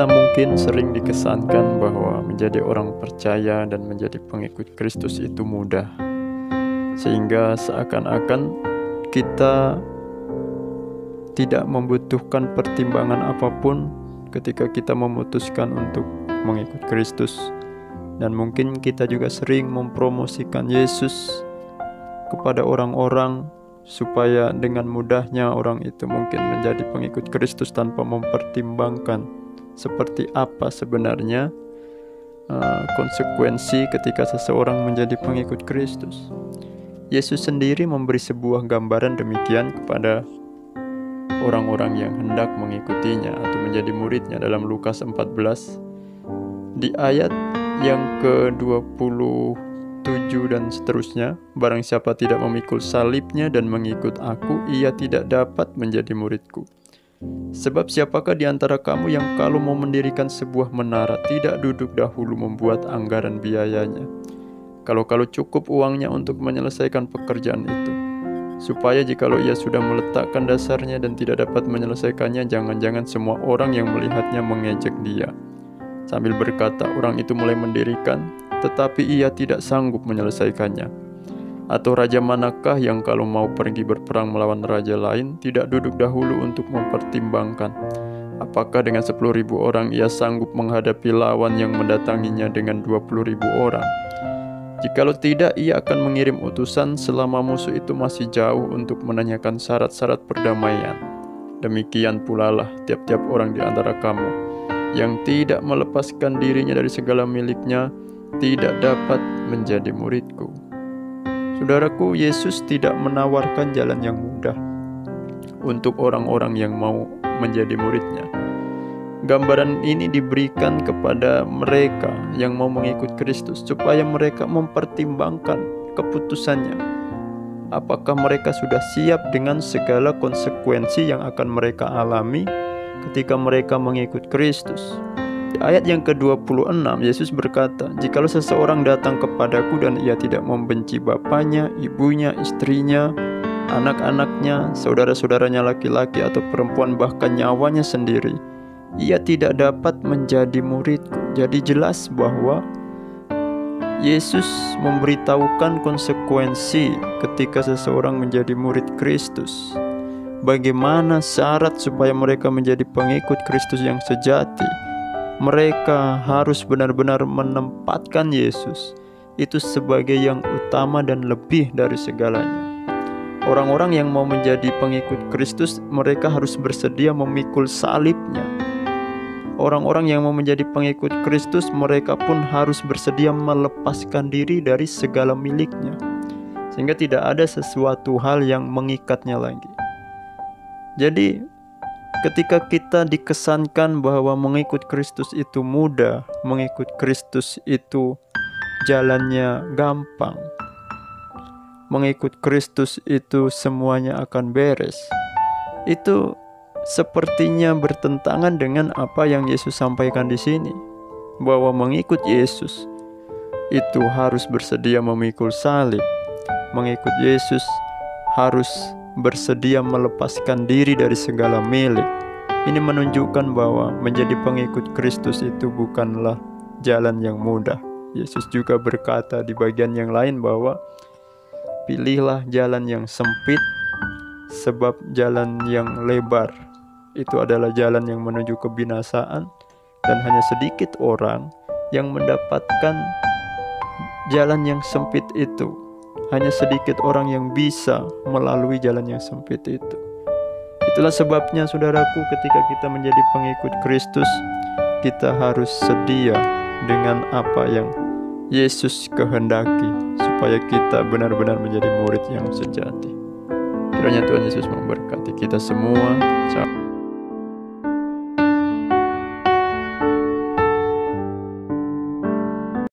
Kita mungkin sering dikesankan bahwa menjadi orang percaya dan menjadi pengikut Kristus itu mudah, sehingga seakan-akan kita tidak membutuhkan pertimbangan apapun ketika kita memutuskan untuk mengikut Kristus. Dan mungkin kita juga sering mempromosikan Yesus kepada orang-orang supaya dengan mudahnya orang itu mungkin menjadi pengikut Kristus tanpa mempertimbangkan seperti apa sebenarnya konsekuensi ketika seseorang menjadi pengikut Kristus. Yesus sendiri memberi sebuah gambaran demikian kepada orang-orang yang hendak mengikutinya atau menjadi muridnya dalam Lukas 14 di ayat yang ke-27 dan seterusnya. Barang siapa tidak memikul salibnya dan mengikut aku, ia tidak dapat menjadi muridku. Sebab siapakah di antara kamu yang kalau mau mendirikan sebuah menara tidak duduk dahulu membuat anggaran biayanya, kalau cukup uangnya untuk menyelesaikan pekerjaan itu, supaya jikalau ia sudah meletakkan dasarnya dan tidak dapat menyelesaikannya, jangan-jangan semua orang yang melihatnya mengejek dia, sambil berkata, orang itu mulai mendirikan, tetapi ia tidak sanggup menyelesaikannya. Atau raja manakah yang kalau mau pergi berperang melawan raja lain, tidak duduk dahulu untuk mempertimbangkan, apakah dengan 10.000 orang ia sanggup menghadapi lawan yang mendatanginya dengan 20.000 orang? Jikalau tidak, ia akan mengirim utusan selama musuh itu masih jauh untuk menanyakan syarat-syarat perdamaian. Demikian pula lah tiap-tiap orang di antara kamu yang tidak melepaskan dirinya dari segala miliknya tidak dapat menjadi muridku. Saudaraku, Yesus tidak menawarkan jalan yang mudah untuk orang-orang yang mau menjadi muridnya. Gambaran ini diberikan kepada mereka yang mau mengikut Kristus supaya mereka mempertimbangkan keputusannya. Apakah mereka sudah siap dengan segala konsekuensi yang akan mereka alami ketika mereka mengikut Kristus? Di ayat yang ke-26 Yesus berkata, jikalau seseorang datang kepadaku dan ia tidak membenci bapaknya, ibunya, istrinya, anak-anaknya, saudara-saudaranya laki-laki atau perempuan, bahkan nyawanya sendiri, ia tidak dapat menjadi muridku. Jadi jelas bahwa Yesus memberitahukan konsekuensi ketika seseorang menjadi murid Kristus. Bagaimana syarat supaya mereka menjadi pengikut Kristus yang sejati? Mereka harus benar-benar menempatkan Yesus itu sebagai yang utama dan lebih dari segalanya. Orang-orang yang mau menjadi pengikut Kristus, mereka harus bersedia memikul salibnya. Orang-orang yang mau menjadi pengikut Kristus, mereka pun harus bersedia melepaskan diri dari segala miliknya, sehingga tidak ada sesuatu hal yang mengikatnya lagi. Jadi ketika kita dikesankan bahwa mengikut Kristus itu mudah, mengikut Kristus itu jalannya gampang, mengikut Kristus itu semuanya akan beres, itu sepertinya bertentangan dengan apa yang Yesus sampaikan di sini, bahwa mengikut Yesus itu harus bersedia memikul salib. Mengikut Yesus harus bersedia melepaskan diri dari segala milik. Ini menunjukkan bahwa menjadi pengikut Kristus itu bukanlah jalan yang mudah. Yesus juga berkata di bagian yang lain bahwa pilihlah jalan yang sempit, sebab jalan yang lebar itu adalah jalan yang menuju kebinasaan, dan hanya sedikit orang yang mendapatkan jalan yang sempit itu. Hanya sedikit orang yang bisa melalui jalan yang sempit itu. Itulah sebabnya saudaraku, ketika kita menjadi pengikut Kristus, kita harus sedia dengan apa yang Yesus kehendaki, supaya kita benar-benar menjadi murid yang sejati. Kiranya Tuhan Yesus memberkati kita semua.